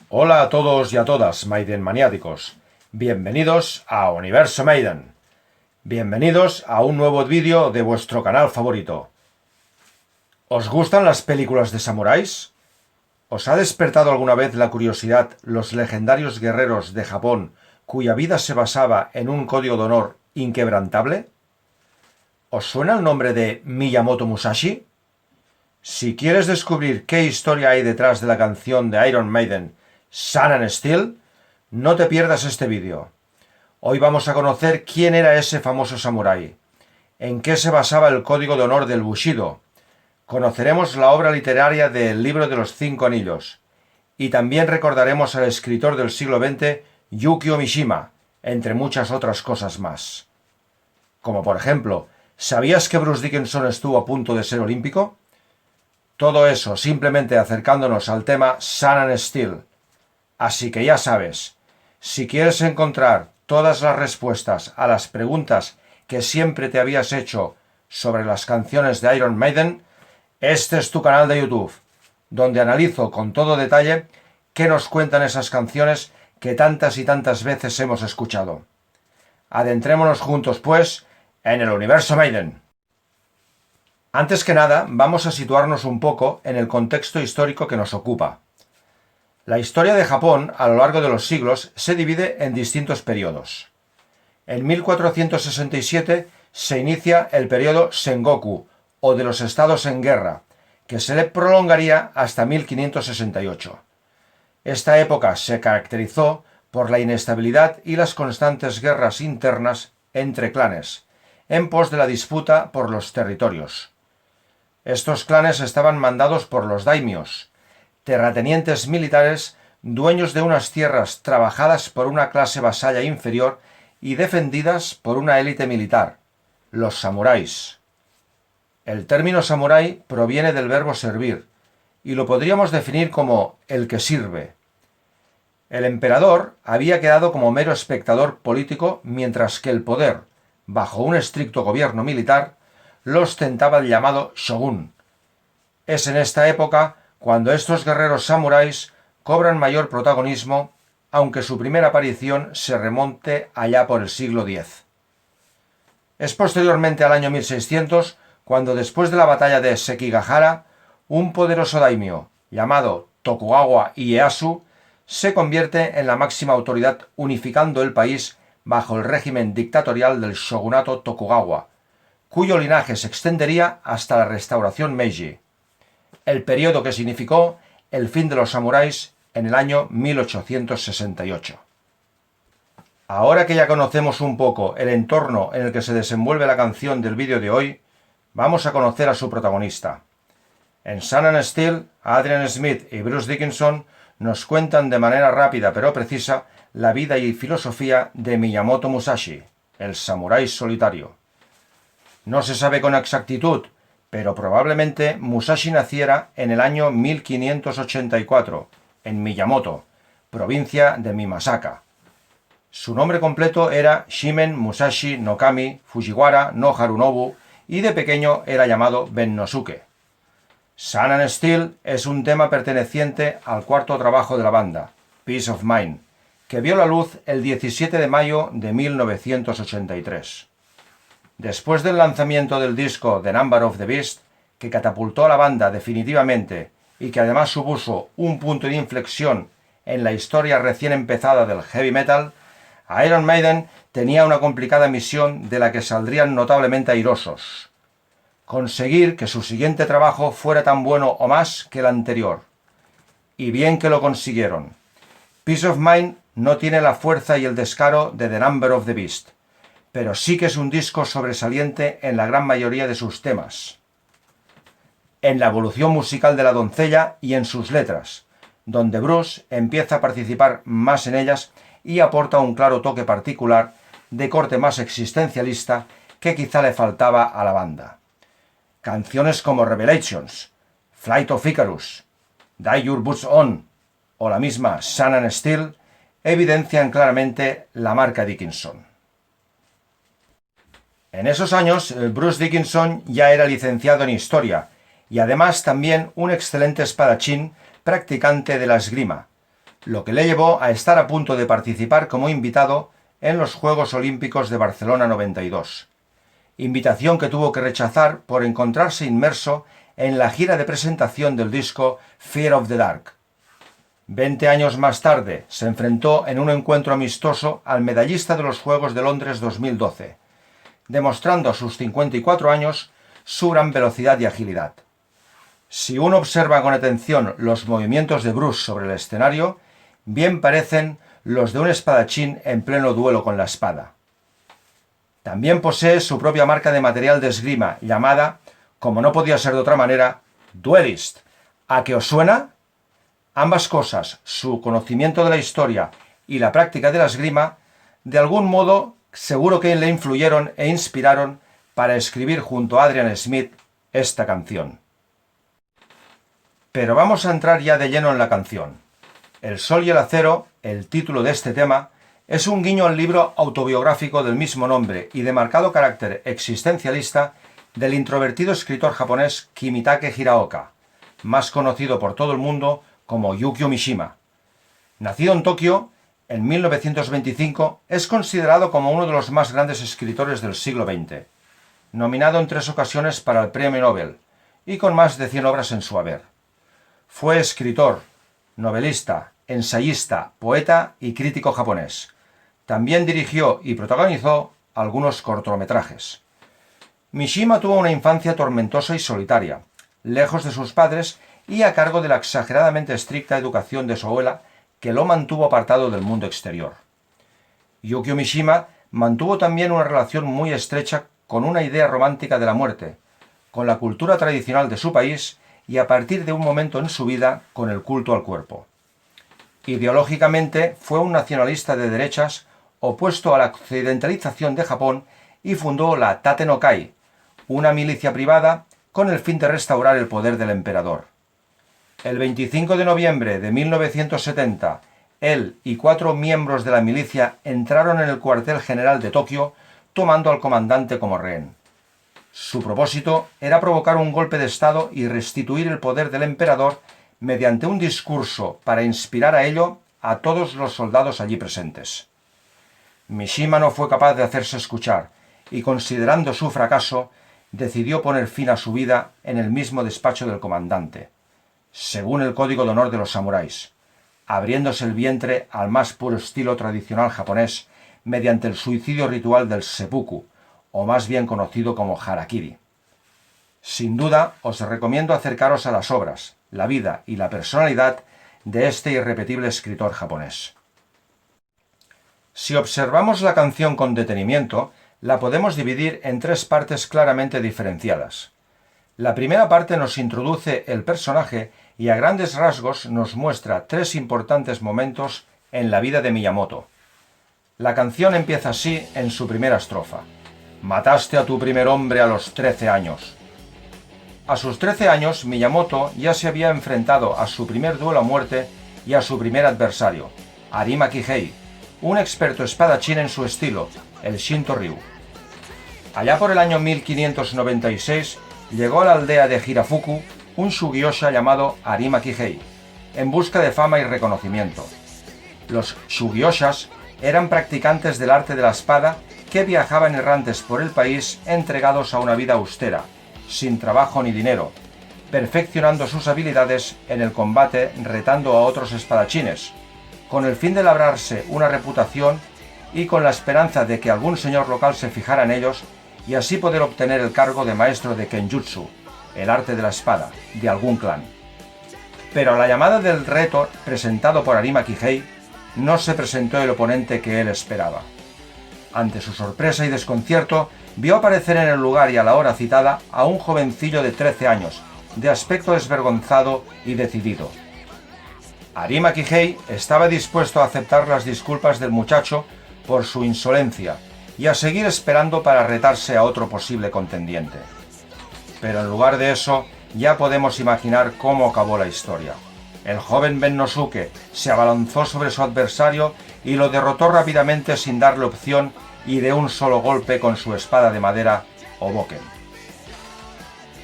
Hola a todos y a todas, Maiden maniáticos. Bienvenidos a Universo Maiden. Bienvenidos a un nuevo vídeo de vuestro canal favorito. ¿Os gustan las películas de samuráis? ¿Os ha despertado alguna vez la curiosidad los legendarios guerreros de Japón cuya vida se basaba en un código de honor inquebrantable? ¿Os suena el nombre de Miyamoto Musashi? Si quieres descubrir qué historia hay detrás de la canción de Iron Maiden, Sun and Steel, no te pierdas este vídeo. Hoy vamos a conocer quién era ese famoso samurái, en qué se basaba el código de honor del Bushido, conoceremos la obra literaria del Libro de los Cinco Anillos, y también recordaremos al escritor del siglo XX, Yukio Mishima, entre muchas otras cosas más. Como por ejemplo, ¿sabías que Bruce Dickinson estuvo a punto de ser olímpico? Todo eso simplemente acercándonos al tema Sun and Steel. Así que ya sabes, si quieres encontrar todas las respuestas a las preguntas que siempre te habías hecho sobre las canciones de Iron Maiden, este es tu canal de YouTube, donde analizo con todo detalle qué nos cuentan esas canciones que tantas y tantas veces hemos escuchado. Adentrémonos juntos, pues, en el Universo Maiden. Antes que nada, vamos a situarnos un poco en el contexto histórico que nos ocupa. La historia de Japón a lo largo de los siglos se divide en distintos periodos. En 1467 se inicia el periodo Sengoku, o de los estados en guerra, que se le prolongaría hasta 1568. Esta época se caracterizó por la inestabilidad y las constantes guerras internas entre clanes, en pos de la disputa por los territorios. Estos clanes estaban mandados por los daimios, terratenientes militares dueños de unas tierras trabajadas por una clase vasalla inferior y defendidas por una élite militar, los samuráis. El término samurái proviene del verbo servir, y lo podríamos definir como el que sirve. El emperador había quedado como mero espectador político, mientras que el poder, bajo un estricto gobierno militar, lo ostentaba el llamado shogun. Es en esta época cuando estos guerreros samuráis cobran mayor protagonismo, aunque su primera aparición se remonte allá por el siglo X. Es posteriormente al año 1600 cuando, después de la batalla de Sekigahara, un poderoso daimyo llamado Tokugawa Ieyasu se convierte en la máxima autoridad, unificando el país bajo el régimen dictatorial del shogunato Tokugawa, cuyo linaje se extendería hasta la restauración Meiji, el periodo que significó el fin de los samuráis en el año 1868. Ahora que ya conocemos un poco el entorno en el que se desenvuelve la canción del vídeo de hoy, vamos a conocer a su protagonista. En Sun and Steel, Adrian Smith y Bruce Dickinson nos cuentan de manera rápida pero precisa la vida y filosofía de Miyamoto Musashi, el samurái solitario. No se sabe con exactitud, pero probablemente Musashi naciera en el año 1584, en Miyamoto, provincia de Mimasaka. Su nombre completo era Shimen Musashi no Kami Fujiwara no Harunobu, y de pequeño era llamado Bennosuke. Sun and Steel es un tema perteneciente al cuarto trabajo de la banda, Peace of Mind, que vio la luz el 17 de mayo de 1983. Después del lanzamiento del disco The Number of the Beast, que catapultó a la banda definitivamente y que además supuso un punto de inflexión en la historia recién empezada del heavy metal, Iron Maiden tenía una complicada misión de la que saldrían notablemente airosos: conseguir que su siguiente trabajo fuera tan bueno o más que el anterior. Y bien que lo consiguieron. Peace of Mind no tiene la fuerza y el descaro de The Number of the Beast, pero sí que es un disco sobresaliente en la gran mayoría de sus temas, en la evolución musical de la doncella y en sus letras, donde Bruce empieza a participar más en ellas y aporta un claro toque particular de corte más existencialista que quizá le faltaba a la banda. Canciones como Revelations, Flight of Icarus, Die Your Boots On o la misma Sun and Steel evidencian claramente la marca Dickinson. En esos años, Bruce Dickinson ya era licenciado en Historia y además también un excelente espadachín practicante de la esgrima, lo que le llevó a estar a punto de participar como invitado en los Juegos Olímpicos de Barcelona 92, invitación que tuvo que rechazar por encontrarse inmerso en la gira de presentación del disco Fear of the Dark. 20 años más tarde se enfrentó en un encuentro amistoso al medallista de los Juegos de Londres 2012, demostrando a sus 54 años su gran velocidad y agilidad. Si uno observa con atención los movimientos de Bruce sobre el escenario, bien parecen los de un espadachín en pleno duelo con la espada. También posee su propia marca de material de esgrima llamada, como no podía ser de otra manera, Duelist. ¿A qué os suena? Ambas cosas, su conocimiento de la historia y la práctica de la esgrima, de algún modo seguro que le influyeron e inspiraron para escribir junto a Adrian Smith esta canción. Pero vamos a entrar ya de lleno en la canción. El sol y el acero, el título de este tema, es un guiño al libro autobiográfico del mismo nombre y de marcado carácter existencialista del introvertido escritor japonés Kimitake Hiraoka, más conocido por todo el mundo como Yukio Mishima. Nacido en Tokio en 1925, es considerado como uno de los más grandes escritores del siglo XX, nominado en 3 ocasiones para el Premio Nobel y con más de 100 obras en su haber. Fue escritor, novelista, ensayista, poeta y crítico japonés. También dirigió y protagonizó algunos cortometrajes. Mishima tuvo una infancia tormentosa y solitaria, lejos de sus padres y a cargo de la exageradamente estricta educación de su abuela, que lo mantuvo apartado del mundo exterior. Yukio Mishima mantuvo también una relación muy estrecha con una idea romántica de la muerte, con la cultura tradicional de su país y a partir de un momento en su vida con el culto al cuerpo. Ideológicamente fue un nacionalista de derechas opuesto a la occidentalización de Japón y fundó la Tate no Kai, una milicia privada con el fin de restaurar el poder del emperador. El 25 de noviembre de 1970, él y 4 miembros de la milicia entraron en el cuartel general de Tokio, tomando al comandante como rehén. Su propósito era provocar un golpe de estado y restituir el poder del emperador mediante un discurso para inspirar a ello a todos los soldados allí presentes. Mishima no fue capaz de hacerse escuchar y, considerando su fracaso, decidió poner fin a su vida en el mismo despacho del comandante, según el código de honor de los samuráis, abriéndose el vientre al más puro estilo tradicional japonés mediante el suicidio ritual del seppuku, o más bien conocido como harakiri. Sin duda, os recomiendo acercaros a las obras, la vida y la personalidad de este irrepetible escritor japonés. Si observamos la canción con detenimiento, la podemos dividir en 3 partes claramente diferenciadas. La primera parte nos introduce el personaje y a grandes rasgos nos muestra 3 importantes momentos en la vida de Miyamoto. La canción empieza así en su primera estrofa. Mataste a tu primer hombre a los 13 años. A sus 13 años, Miyamoto ya se había enfrentado a su primer duelo a muerte y a su primer adversario, Arima Kihei, un experto espadachín en su estilo, el Shinto Ryu. Allá por el año 1596, llegó a la aldea de Hirafuku un Sugiyosha llamado Arima Kihei, en busca de fama y reconocimiento. Los Sugiyoshas eran practicantes del arte de la espada que viajaban errantes por el país entregados a una vida austera, sin trabajo ni dinero, perfeccionando sus habilidades en el combate retando a otros espadachines, con el fin de labrarse una reputación y con la esperanza de que algún señor local se fijara en ellos y así poder obtener el cargo de maestro de Kenjutsu, el arte de la espada, de algún clan. Pero a la llamada del reto presentado por Arima Kihei, no se presentó el oponente que él esperaba. Ante su sorpresa y desconcierto, vio aparecer en el lugar y a la hora citada a un jovencillo de 13 años, de aspecto desvergonzado y decidido. Arima Kihei estaba dispuesto a aceptar las disculpas del muchacho por su insolencia y a seguir esperando para retarse a otro posible contendiente. Pero en lugar de eso, ya podemos imaginar cómo acabó la historia. El joven Ben Nosuke se abalanzó sobre su adversario y lo derrotó rápidamente sin darle opción y de un solo golpe con su espada de madera o boken.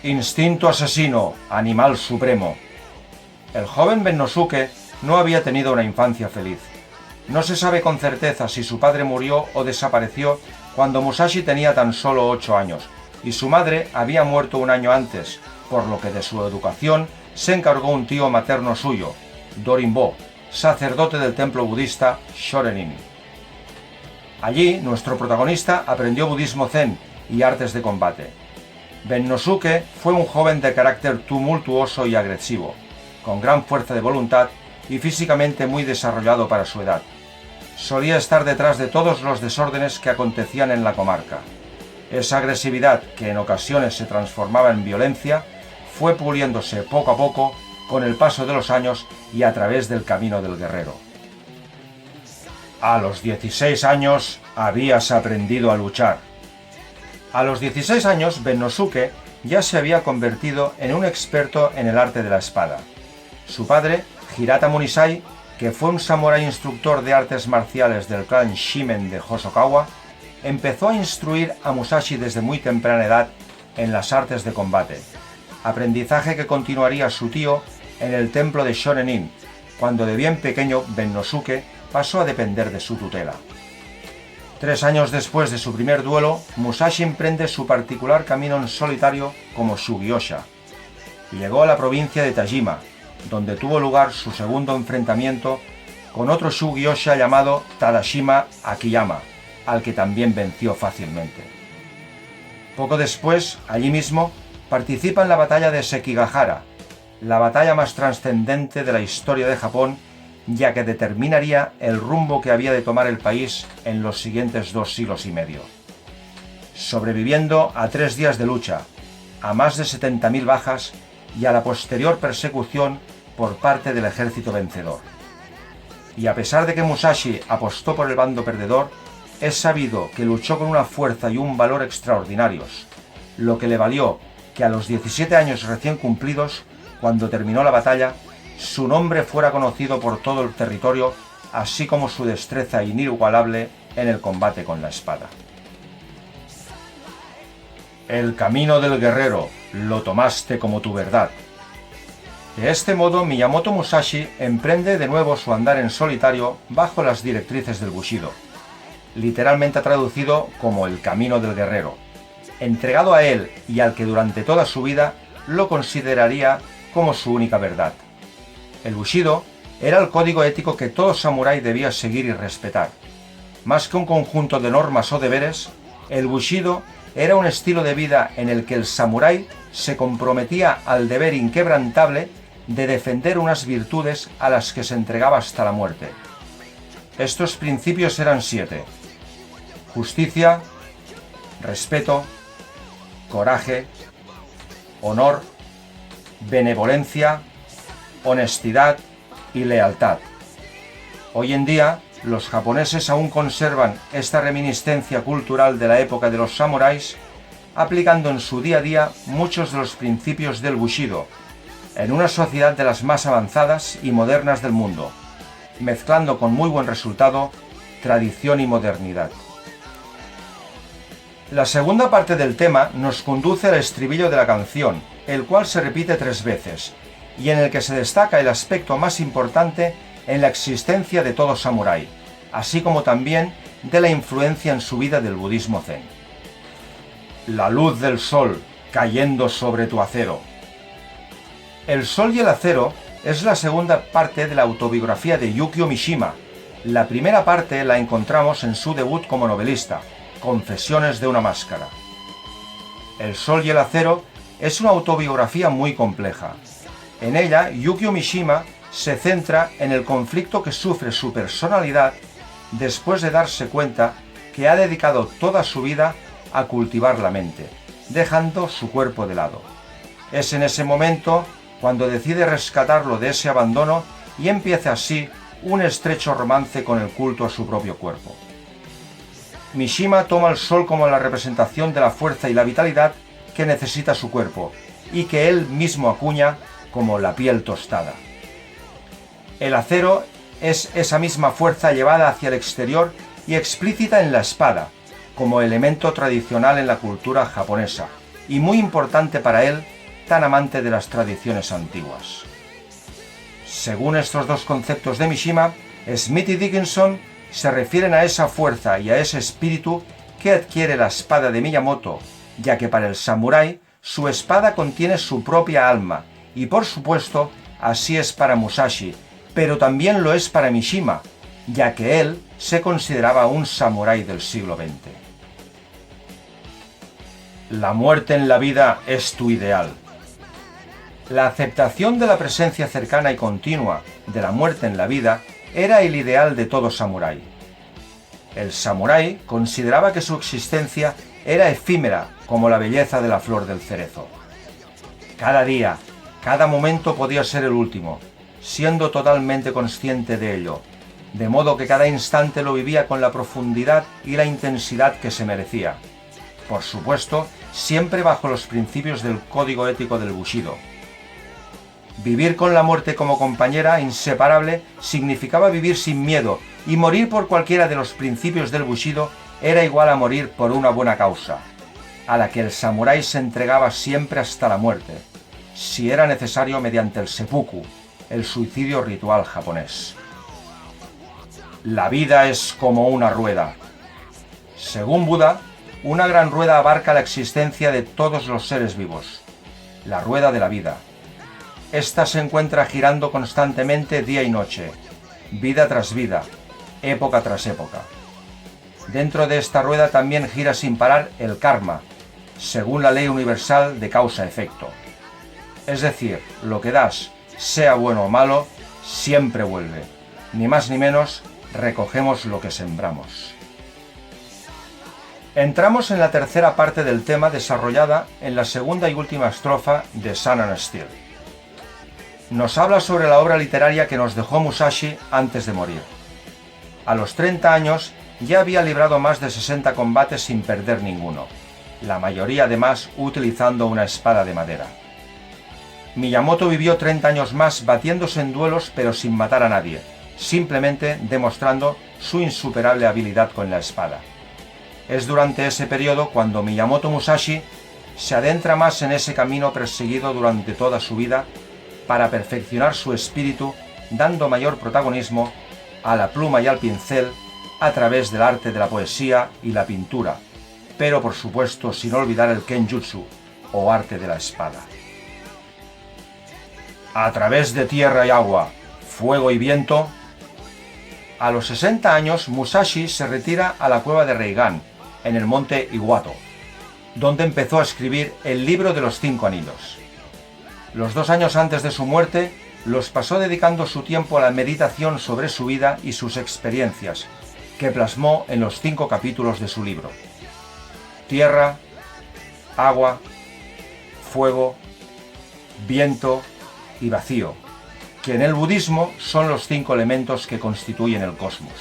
Instinto asesino, animal supremo. El joven Ben Nosuke no había tenido una infancia feliz. No se sabe con certeza si su padre murió o desapareció cuando Musashi tenía tan solo 8 años, y su madre había muerto un año antes, por lo que de su educación se encargó un tío materno suyo, Dorinbo, sacerdote del templo budista Shorenin. Allí, nuestro protagonista aprendió budismo zen y artes de combate. Bennosuke fue un joven de carácter tumultuoso y agresivo, con gran fuerza de voluntad y físicamente muy desarrollado para su edad. Solía estar detrás de todos los desórdenes que acontecían en la comarca. Esa agresividad, que en ocasiones se transformaba en violencia, fue puliéndose poco a poco con el paso de los años y a través del camino del guerrero. A los 16 años habías aprendido a luchar. A los 16 años, Bennosuke ya se había convertido en un experto en el arte de la espada. Su padre, Hirata Munisai, que fue un samurái instructor de artes marciales del clan Shimen de Hosokawa, empezó a instruir a Musashi desde muy temprana edad en las artes de combate, aprendizaje que continuaría su tío en el templo de Shorenin, cuando de bien pequeño Bennosuke pasó a depender de su tutela. 3 años después de su primer duelo, Musashi emprende su particular camino en solitario como Sugiyosha. Llegó a la provincia de Tajima, donde tuvo lugar su segundo enfrentamiento con otro Sugiyosha llamado Tadashima Akiyama, al que también venció fácilmente. Poco después, allí mismo, participa en la batalla de Sekigahara, la batalla más trascendente de la historia de Japón, ya que determinaría el rumbo que había de tomar el país en los siguientes 2 siglos y medio. Sobreviviendo a 3 días de lucha, a más de 70.000 bajas y a la posterior persecución por parte del ejército vencedor. Y a pesar de que Musashi apostó por el bando perdedor, es sabido que luchó con una fuerza y un valor extraordinarios, lo que le valió que a los 17 años recién cumplidos, cuando terminó la batalla, su nombre fuera conocido por todo el territorio, así como su destreza inigualable en el combate con la espada. El camino del guerrero, lo tomaste como tu verdad. De este modo, Miyamoto Musashi emprende de nuevo su andar en solitario bajo las directrices del Bushido, literalmente traducido como el camino del guerrero, entregado a él y al que durante toda su vida lo consideraría como su única verdad. El Bushido era el código ético que todo samurái debía seguir y respetar. Más que un conjunto de normas o deberes, el Bushido era un estilo de vida en el que el samurái se comprometía al deber inquebrantable de defender unas virtudes a las que se entregaba hasta la muerte. Estos principios eran 7: justicia, respeto, coraje, honor, benevolencia, honestidad y lealtad. Hoy en día, los japoneses aún conservan esta reminiscencia cultural de la época de los samuráis, aplicando en su día a día muchos de los principios del Bushido, en una sociedad de las más avanzadas y modernas del mundo, mezclando con muy buen resultado tradición y modernidad. La segunda parte del tema nos conduce al estribillo de la canción, el cual se repite 3 veces, y en el que se destaca el aspecto más importante en la existencia de todo samurái, así como también de la influencia en su vida del budismo zen. La luz del sol cayendo sobre tu acero. El sol y el acero es la segunda parte de la autobiografía de Yukio Mishima. La primera parte la encontramos en su debut como novelista, Confesiones de una máscara. El sol y el acero es una autobiografía muy compleja. En ella, Yukio Mishima se centra en el conflicto que sufre su personalidad después de darse cuenta que ha dedicado toda su vida a cultivar la mente, dejando su cuerpo de lado. Es en ese momento cuando decide rescatarlo de ese abandono y empieza así un estrecho romance con el culto a su propio cuerpo. Mishima toma el sol como la representación de la fuerza y la vitalidad que necesita su cuerpo y que él mismo acuña como la piel tostada. El acero es esa misma fuerza llevada hacia el exterior y explícita en la espada, como elemento tradicional en la cultura japonesa, y muy importante para él, tan amante de las tradiciones antiguas. Según estos dos conceptos de Mishima, Smith y Dickinson se refieren a esa fuerza y a ese espíritu que adquiere la espada de Miyamoto, ya que para el samurái su espada contiene su propia alma, y por supuesto así es para Musashi, pero también lo es para Mishima, ya que él se consideraba un samurái del siglo XX. La muerte en la vida es tu ideal. La aceptación de la presencia cercana y continua de la muerte en la vida era el ideal de todo samurái. El samurái consideraba que su existencia era efímera como la belleza de la flor del cerezo. Cada día, cada momento podía ser el último, siendo totalmente consciente de ello, de modo que cada instante lo vivía con la profundidad y la intensidad que se merecía. Por supuesto, siempre bajo los principios del código ético del Bushido. Vivir con la muerte como compañera inseparable significaba vivir sin miedo, y morir por cualquiera de los principios del Bushido era igual a morir por una buena causa, a la que el samurái se entregaba siempre hasta la muerte, si era necesario mediante el seppuku, el suicidio ritual japonés. La vida es como una rueda. Según Buda, una gran rueda abarca la existencia de todos los seres vivos, la rueda de la vida. Esta se encuentra girando constantemente día y noche, vida tras vida, época tras época. Dentro de esta rueda también gira sin parar el karma, según la ley universal de causa-efecto. Es decir, lo que das, sea bueno o malo, siempre vuelve. Ni más ni menos, recogemos lo que sembramos. Entramos en la tercera parte del tema desarrollada en la segunda y última estrofa de Sun and Steel. Nos habla sobre la obra literaria que nos dejó Musashi antes de morir. A los 30 años ya había librado más de 60 combates sin perder ninguno, la mayoría además utilizando una espada de madera. Miyamoto vivió 30 años más batiéndose en duelos pero sin matar a nadie, simplemente demostrando su insuperable habilidad con la espada. Es durante ese periodo cuando Miyamoto Musashi se adentra más en ese camino perseguido durante toda su vida para perfeccionar su espíritu, dando mayor protagonismo a la pluma y al pincel a través del arte de la poesía y la pintura, pero por supuesto sin olvidar el kenjutsu, o arte de la espada. A través de tierra y agua, fuego y viento. A los 60 años, Musashi se retira a la cueva de Reigan, en el monte Iwato, donde empezó a escribir el libro de los 5 anillos. Los 2 años antes de su muerte, los pasó dedicando su tiempo a la meditación sobre su vida y sus experiencias, que plasmó en los 5 capítulos de su libro. Tierra, agua, fuego, viento y vacío, que en el budismo son los 5 elementos que constituyen el cosmos.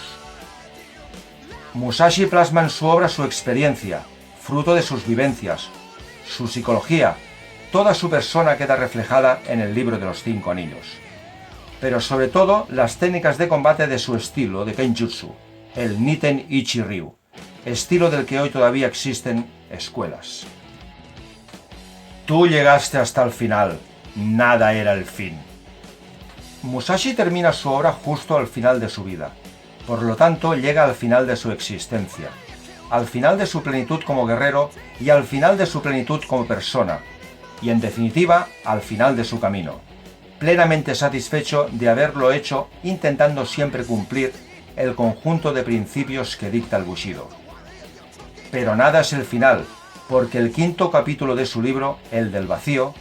Musashi plasma en su obra su experiencia, fruto de sus vivencias, su psicología. Toda su persona queda reflejada en el libro de los 5 anillos. Pero sobre todo las técnicas de combate de su estilo de Kenjutsu, el Niten Ichi Ryu, estilo del que hoy todavía existen escuelas. Tú llegaste hasta el final, nada era el fin. Musashi termina su obra justo al final de su vida, por lo tanto llega al final de su existencia, al final de su plenitud como guerrero y al final de su plenitud como persona, y en definitiva al final de su camino, plenamente satisfecho de haberlo hecho intentando siempre cumplir el conjunto de principios que dicta el Bushido. Pero nada es el final, porque el 5º capítulo de su libro, el del vacío,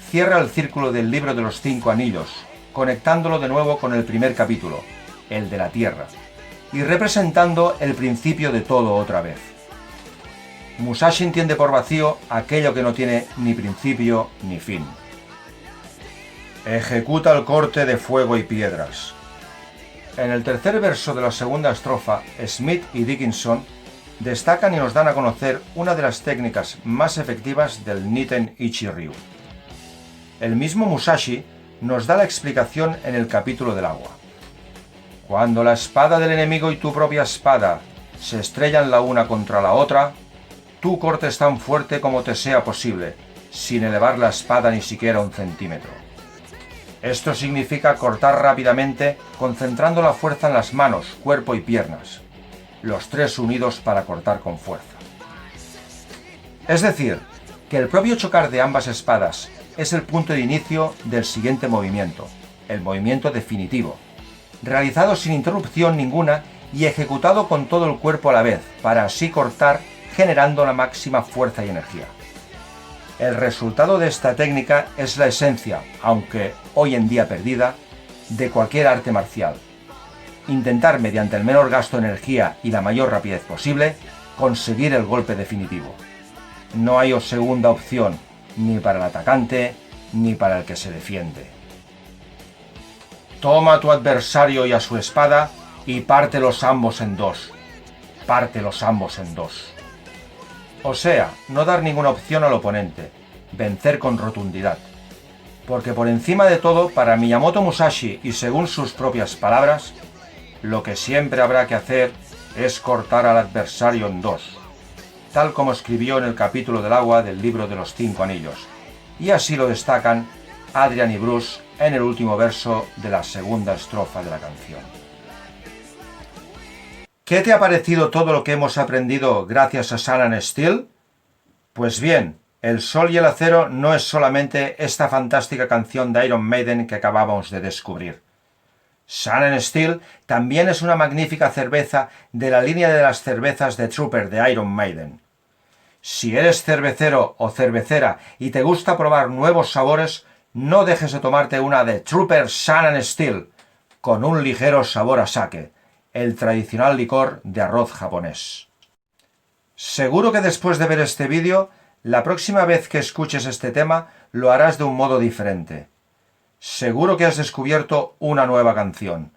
cierra el círculo del libro de los 5 anillos, conectándolo de nuevo con el primer capítulo, el de la tierra, y representando el principio de todo otra vez. Musashi entiende por vacío aquello que no tiene ni principio ni fin. Ejecuta el corte de fuego y piedras. En el tercer verso de la segunda estrofa, Smith y Dickinson destacan y nos dan a conocer una de las técnicas más efectivas del Niten Ichi Ryu. El mismo Musashi nos da la explicación en el capítulo del agua. Cuando la espada del enemigo y tu propia espada se estrellan la una contra la otra, tú cortes tan fuerte como te sea posible, sin elevar la espada ni siquiera 1 centímetro. Esto significa cortar rápidamente concentrando la fuerza en las manos, cuerpo y piernas, los tres unidos para cortar con fuerza. Es decir, que el propio chocar de ambas espadas es el punto de inicio del siguiente movimiento, el movimiento definitivo, realizado sin interrupción ninguna y ejecutado con todo el cuerpo a la vez, para así cortar generando la máxima fuerza y energía. El resultado de esta técnica es la esencia, aunque hoy en día perdida, de cualquier arte marcial. Intentar mediante el menor gasto de energía y la mayor rapidez posible, conseguir el golpe definitivo. No hay segunda opción, ni para el atacante, ni para el que se defiende. Toma a tu adversario y a su espada y pártelos ambos en dos. Pártelos ambos en dos. O sea, no dar ninguna opción al oponente, vencer con rotundidad. Porque por encima de todo, para Miyamoto Musashi y según sus propias palabras, lo que siempre habrá que hacer es cortar al adversario en dos, tal como escribió en el capítulo del agua del libro de los 5 anillos, y así lo destacan Adrian y Bruce en el último verso de la segunda estrofa de la canción. ¿Qué te ha parecido todo lo que hemos aprendido gracias a Sun and Steel? Pues bien, El Sol y el Acero no es solamente esta fantástica canción de Iron Maiden que acabamos de descubrir. Sun and Steel también es una magnífica cerveza de la línea de las cervezas de Trooper de Iron Maiden. Si eres cervecero o cervecera y te gusta probar nuevos sabores, no dejes de tomarte una de Trooper Sun and Steel, con un ligero sabor a sake, el tradicional licor de arroz japonés. Seguro que después de ver este vídeo, la próxima vez que escuches este tema, lo harás de un modo diferente. Seguro que has descubierto una nueva canción.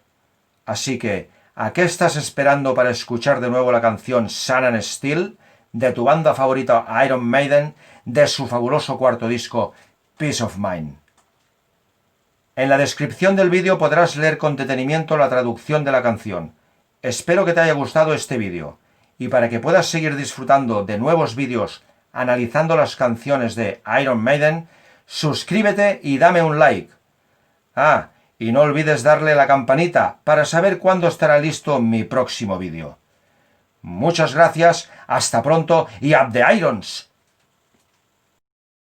Así que, ¿a qué estás esperando para escuchar de nuevo la canción Sun and Steel, de tu banda favorita Iron Maiden, de su fabuloso cuarto disco Peace of Mind? En la descripción del vídeo podrás leer con detenimiento la traducción de la canción. Espero que te haya gustado este vídeo, y para que puedas seguir disfrutando de nuevos vídeos analizando las canciones de Iron Maiden, suscríbete y dame un like. Ah, y no olvides darle a la campanita para saber cuándo estará listo mi próximo vídeo. Muchas gracias, hasta pronto y up the irons!